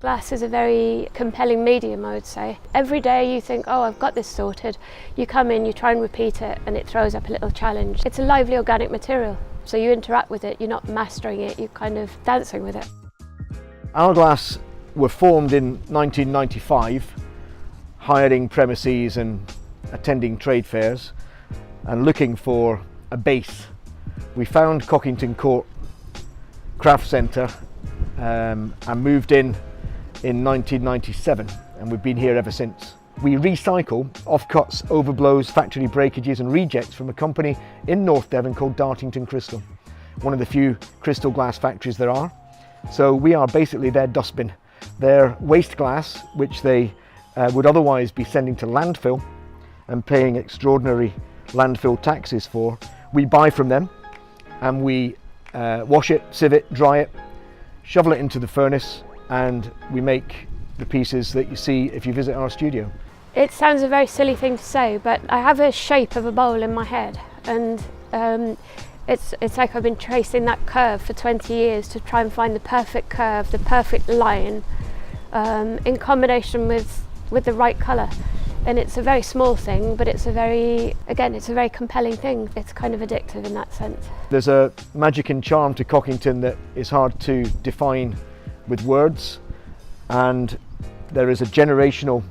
Glass is a very compelling medium, I would say. Every day you think, oh, I've got this sorted. You come in, you try and repeat it, and it throws up a little challenge. It's a lively organic material, so you interact with it, you're not mastering it, you're kind of dancing with it. Ourglass were formed in 1995, hiring premises and attending trade fairs and looking for a base. We found Cockington Court Craft Centre and moved in 1997, and we've been here ever since. We recycle offcuts, overblows, factory breakages and rejects from a company in North Devon called Dartington Crystal, one of the few crystal glass factories there are. So we are basically their dustbin. Their waste glass, which they would otherwise be sending to landfill and paying extraordinary landfill taxes for, we buy from them and we wash it, sieve it, dry it, shovel it into the furnace, and we make the pieces that you see if you visit our studio. It sounds a very silly thing to say, but I have a shape of a bowl in my head, and it's like I've been tracing that curve for 20 years to try and find the perfect curve, the perfect line, in combination with the right colour. And it's a very small thing, but it's a very compelling thing. It's kind of addictive in that sense. There's a magic and charm to Cockington that is hard to define with words, and there is a generational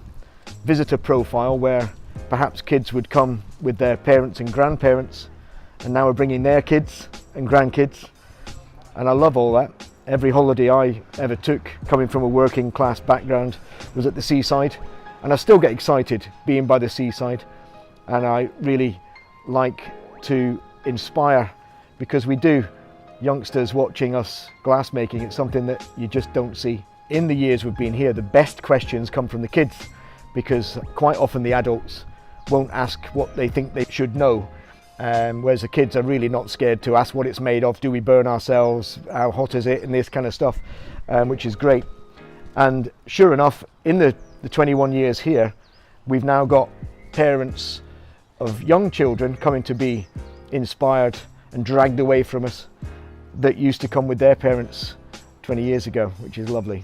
visitor profile where perhaps kids would come with their parents and grandparents, and now we're bringing their kids and grandkids, and I love all that. Every holiday I ever took, coming from a working class background, was at the seaside, and I still get excited being by the seaside, and I really like to inspire, because we do youngsters watching us glass making. It's something that you just don't see. In the years we've been here, the best questions come from the kids, because quite often the adults won't ask what they think they should know, whereas the kids are really not scared to ask what it's made of, do we burn ourselves, how hot is it, and this kind of stuff, which is great. And sure enough, in the 21 years here, we've now got parents of young children coming to be inspired and dragged away from us that used to come with their parents 20 years ago, which is lovely.